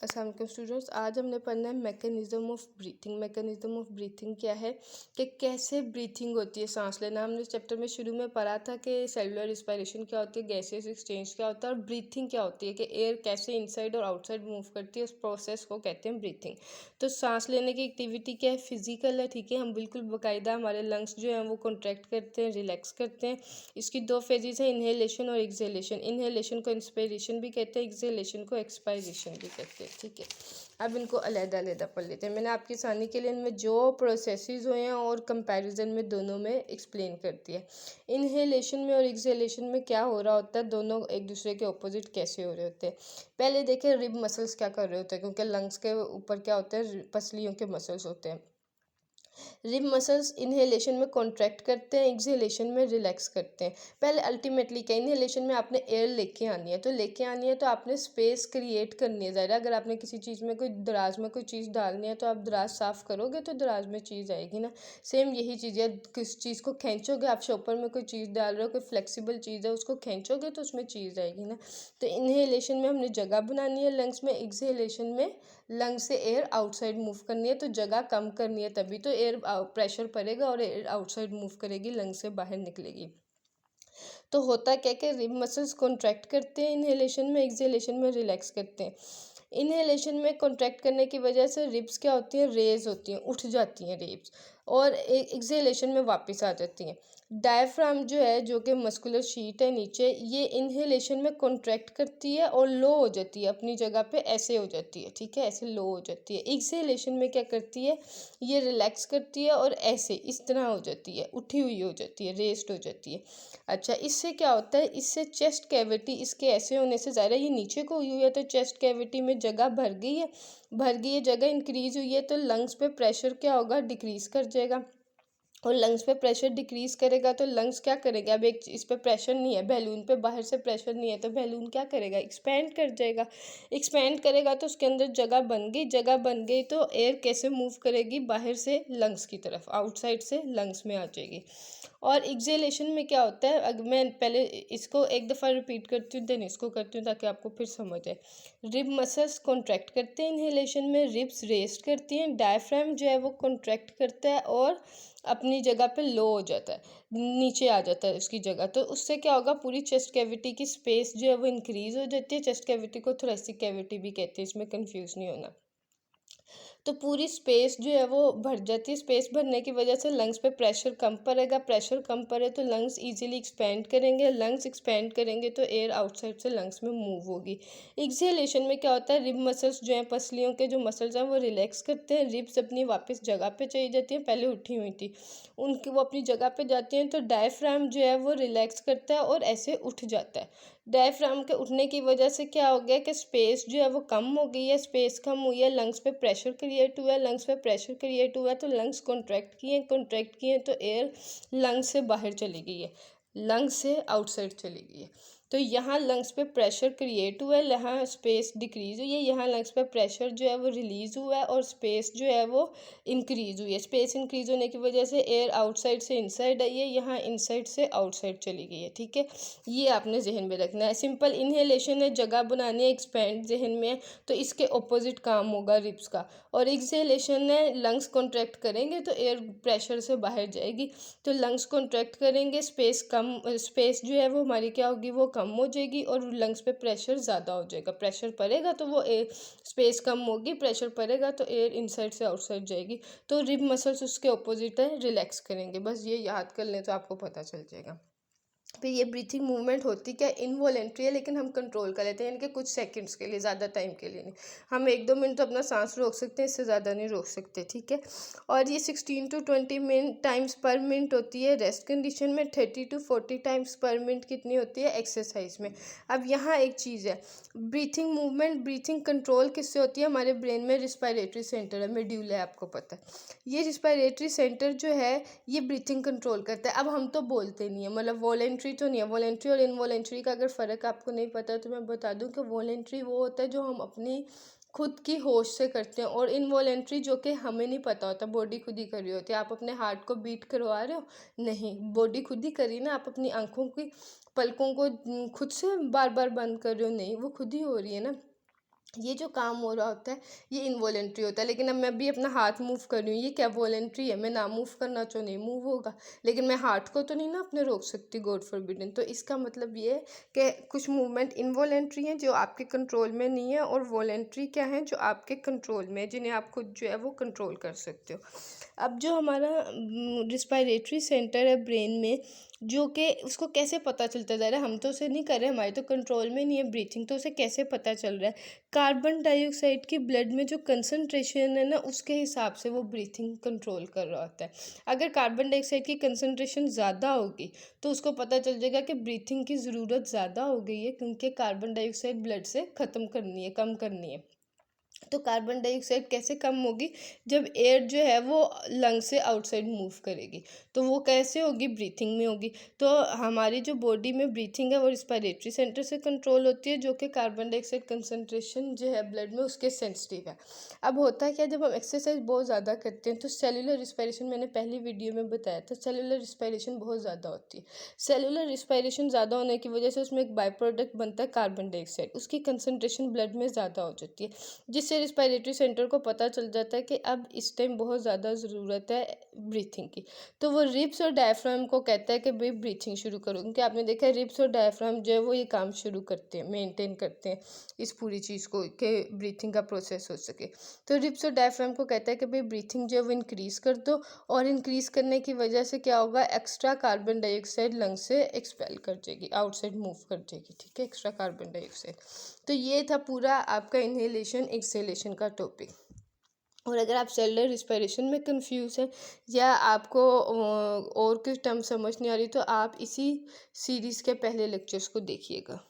अस्सलाम वालेकुम स्टूडेंट्स, आज हमने पढ़ना है mechanism of breathing. Mechanism of breathing क्या है कि कैसे ब्रीथिंग होती है, सांस लेना। हमने इस चैप्टर में शुरू में पढ़ा था कि सेलुलर रिस्पायरेशन क्या होती है, गैसेस एक्सचेंज क्या होता है और ब्रीथिंग क्या होती है कि एयर कैसे इनसाइड और आउटसाइड मूव करती है, उस प्रोसेस को कहते हैं ब्रीथिंग। तो सांस लेने की एक्टिविटी क्या है, फिजिकल है, ठीक है। हम बिल्कुल बाकायदा हमारे लंग्स जो हैं वो कॉन्ट्रैक्ट करते हैं, रिलैक्स करते हैं। इसकी दो फेजेस है, इनहेलेशन और एक्सहेलेशन। इनहेलेशन को इंस्पिरेशन भी कहते हैं, एक्सहेलेशन को एक्सपायरेशन भी कहते हैं, ठीक है। अब इनको अलग-अलग पढ़ लेते हैं। मैंने आपकी आसानी के लिए इनमें जो प्रोसेसेस हुए हैं और कंपैरिजन में दोनों में एक्सप्लेन कर दिया। इनहेलेशन में और एक्सहेलेशन में क्या हो रहा होता है, दोनों एक दूसरे के ऑपोजिट कैसे हो रहे होते हैं। पहले देखें रिब मसल्स क्या कर रहे होते हैं, क्योंकि लंग्स के ऊपर क्या होता है, पसलियों के मसल्स होते हैं। रिब मसल्स इनहेलेशन में कॉन्ट्रैक्ट करते हैं, एक्सहेलेशन में रिलैक्स करते हैं। पहले अल्टीमेटली क्या, इनहेलेशन में आपने एयर लेके आनी है, तो लेके आनी है तो आपने स्पेस क्रिएट करनी है। ज़ाहिर अगर आपने किसी चीज़ में कोई दराज में कोई चीज़ डालनी है तो आप दराज साफ़ करोगे तो दराज में चीज़ आएगी ना। सेम यही चीज़ है, किस चीज़ को खींचोगे, आप शॉपर में कोई चीज़ डाल रहे हो, कोई फ्लेक्सिबल चीज़ है, उसको खींचोगे तो उसमें चीज़ आएगी ना। तो इनहेलेशन में हमने जगह बनानी है लंग्स में, एक्सहेलेशन में लंग से एयर आउटसाइड मूव करनी है, तो जगह कम करनी है, तभी तो एयर प्रेशर पड़ेगा और एयर आउटसाइड मूव करेगी, लंग से बाहर निकलेगी। तो होता क्या कि रिब मसल्स कॉन्ट्रैक्ट करते हैं इनहेलेशन में, एक्सहेलेशन में रिलैक्स करते हैं। इनहेलेशन में कॉन्ट्रैक्ट करने की वजह से रिब्स क्या होती हैं, रेज होती हैं, उठ जाती हैं रिब्स, और एक्सहेलेशन में वापस आ जाती हैं। डायफ्राम जो है, जो कि मस्कुलर शीट है नीचे, ये इनहेलेशन में कॉन्ट्रैक्ट करती है और लो हो जाती है, अपनी जगह पे ऐसे हो जाती है, ठीक है, ऐसे लो हो जाती है। एक्सहेलेशन में क्या करती है, ये रिलैक्स करती है और ऐसे इस तरह हो जाती है, उठी हुई हो जाती है, रेस्ट हो जाती है। अच्छा, इससे क्या होता है, इससे चेस्ट कैविटी, इसके ऐसे होने से, ज़ाहिर है ये नीचे को हुई हुई है तो चेस्ट कैविटी में जगह भर गई है, जगह इंक्रीज हुई है, तो लंग्स पे प्रेशर क्या होगा, डिक्रीज कर जाएगा। और लंग्स पे प्रेशर डिक्रीज करेगा तो लंग्स क्या करेगा, अब एक इस पे प्रेशर नहीं है, बैलून पे बाहर से प्रेशर नहीं है, तो बैलून क्या करेगा, एक्सपेंड कर जाएगा। एक्सपेंड करेगा तो उसके अंदर जगह बन गई, जगह बन गई तो एयर कैसे मूव करेगी, बाहर से लंग्स की तरफ, आउटसाइड से लंग्स में आ जाएगी। और एक्सहेलेशन में क्या होता है, अगर मैं पहले इसको एक दफ़ा रिपीट करती हूँ देन इसको करती हूँ ताकि आपको फिर समझ आए। रिब मसल्स कॉन्ट्रैक्ट करते हैं इनहेलेशन में, रिब्स रेस्ट करती हैं, डायफ्राम जो है वो कॉन्ट्रैक्ट करता है और अपनी जगह पे लो हो जाता है, नीचे आ जाता है उसकी जगह। तो उससे क्या होगा, पूरी चेस्ट कैविटी की स्पेस जो है वो इंक्रीज हो जाती है। चेस्ट कैविटी को थोरेसिक कैविटी भी कहते हैं, इसमें कंफ्यूज नहीं होना। तो पूरी स्पेस जो है वो भर जाती है, स्पेस भरने की वजह से लंग्स पे प्रेशर कम पड़ेगा, प्रेशर कम पड़े तो लंग्स इजीली एक्सपेंड करेंगे, लंग्स एक्सपेंड करेंगे तो एयर आउटसाइड से लंग्स में मूव होगी। एक्सहेलेशन में क्या होता है, रिब मसल्स जो हैं, पसलियों के जो मसल्स हैं वो रिलैक्स करते हैं, रिब्स अपनी वापस जगह पे चली जाती हैं, पहले उठी हुई थी उनकी, वो अपनी जगह पे जाती हैं, तो डायफ्राम जो है वो रिलैक्स करता है और ऐसे उठ जाता है। डायफ्राम के उठने की वजह से क्या हो गया कि स्पेस जो है वो कम हो गई है, स्पेस कम हुई है, लंग्स पे प्रेशर क्रिएट हुआ है, लंग्स पे प्रेशर क्रिएट हुआ है तो लंग्स कॉन्ट्रैक्ट किए तो एयर लंग्स से बाहर चली गई है, लंग्स से आउटसाइड चली गई है। तो यहाँ लंग्स पे प्रेशर क्रिएट हुआ है, यहाँ स्पेस डिक्रीज हुई है, यहाँ लंग्स पे प्रेशर जो है वो रिलीज हुआ है और स्पेस जो है वो इंक्रीज हुई है। स्पेस इंक्रीज होने की वजह से एयर आउटसाइड से इनसाइड आई है, यहाँ इनसाइड से आउटसाइड चली गई है, ठीक है। ये आपने जहन में रखना है। सिंपल इनहेलेशन है, जगह बनानी है, एक्सपेंड जहन में है, तो इसके ऑपोजिट काम होगा रिब्स का। और एक्सहेलेशन है, लंग्स कॉन्ट्रैक्ट करेंगे तो एयर प्रेशर से बाहर जाएगी, तो लंग्स कॉन्ट्रैक्ट करेंगे, स्पेस जो है वो हमारी क्या होगी, वो कम हो जाएगी और लंग्स पे प्रेशर ज़्यादा हो जाएगा। प्रेशर पड़ेगा तो वो एयर, स्पेस कम होगी, प्रेशर पड़ेगा तो एयर इनसाइड से आउटसाइड जाएगी। तो रिब मसल्स उसके ऑपोजिट है, रिलैक्स करेंगे। बस ये याद कर लें तो आपको पता चल जाएगा। फिर ये ब्रीथिंग मूवमेंट होती क्या, इनवॉलेंट्री है, लेकिन हम कंट्रोल कर लेते हैं, इनके कुछ सेकंड्स के लिए, ज़्यादा टाइम के लिए नहीं। हम 1-2 मिनट तो अपना सांस रोक सकते हैं, इससे ज़्यादा नहीं रोक सकते, ठीक है। और ये 16 to 20 टाइम्स पर मिनट होती है रेस्ट कंडीशन में, 30 to 40 टाइम्स पर मिनट कितनी होती है एक्सरसाइज में। अब यहाँ एक चीज़ है, ब्रीथिंग मूवमेंट, ब्रीथिंग कंट्रोल किससे होती है, हमारे ब्रेन में रिस्पायरेटरी सेंटर है, मेड्यूला है, आपको पता है। ये रिस्पायरेटरी सेंटर जो है ये ब्रीथिंग कंट्रोल करता है। अब हम तो बोलते नहीं है, मतलब वॉलेंट्री तो नहीं है, वॉलेंट्री और इनवॉलेंट्री का अगर फ़र्क आपको नहीं पता तो मैं बता दूं कि वॉलेंट्री वो होता है जो हम अपनी खुद की होश से करते हैं, और इनवॉलेंट्री जो कि हमें नहीं पता होता, बॉडी खुद ही कर रही होती है। आप अपने हार्ट को बीट करवा रहे हो, नहीं, बॉडी खुद ही करी ना, आप अपनी आंखों की पलकों को खुद से बार बार बंद कर रहे हो, नहीं, वो खुद ही हो रही है ना। ये जो काम हो रहा होता है ये इनवॉलेंट्री होता है, लेकिन अब मैं भी अपना हाथ मूव कर रही हूँ, ये क्या वॉलेंट्री है, मैं ना मूव करना चाहूँ नहीं मूव होगा, लेकिन मैं हार्ट को तो नहीं ना अपने रोक सकती, गॉड फॉरबिडन। तो इसका मतलब ये है कि कुछ मूवमेंट इनवॉलेंट्री हैं जो आपके कंट्रोल में नहीं है, और वॉलेंट्री क्या है जो आपके कंट्रोल में है, जिन्हें आप खुद जो है वो कंट्रोल कर सकते हो। अब जो हमारा रिस्पायरेटरी सेंटर है ब्रेन में, जो कि उसको कैसे पता चलता जा रहा है, हम तो उसे नहीं कर रहे, हमारे तो कंट्रोल में नहीं है ब्रीथिंग, तो उसे कैसे पता चल रहा है, कार्बन डाइऑक्साइड की ब्लड में जो कंसनट्रेशन है ना उसके हिसाब से वो ब्रीथिंग कंट्रोल कर रहा होता है। अगर कार्बन डाइऑक्साइड की कंसनट्रेशन ज़्यादा होगी तो उसको पता चल जाएगा कि ब्रीथिंग की ज़रूरत ज़्यादा हो गई है, क्योंकि कार्बन डाइऑक्साइड ब्लड से ख़त्म करनी है, कम करनी है। तो कार्बन डाइऑक्साइड कैसे कम होगी, जब एयर जो है वो लंग से आउटसाइड मूव करेगी, तो वो कैसे होगी, ब्रीथिंग में होगी। तो हमारी जो बॉडी में ब्रीथिंग है वो रिस्पायरेटरी सेंटर से कंट्रोल होती है, जो कि कार्बन डाइऑक्साइड कंसनट्रेशन जो है ब्लड में उसके सेंसिटिव है। अब होता है क्या, जब हम एक्सरसाइज बहुत ज़्यादा करते हैं तो सेलुलर रिस्पायरेशन, मैंने पहली वीडियो में बताया था, सेलुलर रिस्पायरेशन बहुत ज़्यादा होती है। सेलुलर रिस्पायरेशन ज़्यादा होने की वजह से उसमें एक बाई प्रोडक्ट बनता है कार्बन डाइऑक्साइड, उसकी कंसनट्रेशन ब्लड में ज़्यादा हो जाती है, जिससे रिस्पायरेटरी सेंटर को पता चल जाता है कि अब इस टाइम बहुत ज़्यादा ज़रूरत है ब्रीथिंग की। तो वो रिब्स और डायफ्राम को कहता है कि भाई ब्रीथिंग शुरू करो, क्योंकि आपने देखा है रिब्स और डायफ्राम जो है वो ये काम शुरू करते हैं, मेंटेन करते हैं इस पूरी चीज़ को कि ब्रीथिंग का प्रोसेस हो सके। तो रिब्स और डायफ्राम को कहता है कि भाई ब्रीथिंग जो है वो इंक्रीज़ कर दो, और इंक्रीज़ करने की वजह से क्या होगा, एक्स्ट्रा कार्बन डाइऑक्साइड लंग से एक्सपेल कर जाएगी, आउटसाइड मूव कर जाएगी, ठीक है, एक्स्ट्रा कार्बन डाइऑक्साइड। तो ये था पूरा आपका इन्हेलेशन एक्सहेलेशन का टॉपिक। और अगर आप सेलुलर रिस्पायरेशन में कंफ्यूज हैं या आपको और कुछ टर्म समझ नहीं आ रही, तो आप इसी सीरीज़ के पहले लेक्चर्स को देखिएगा।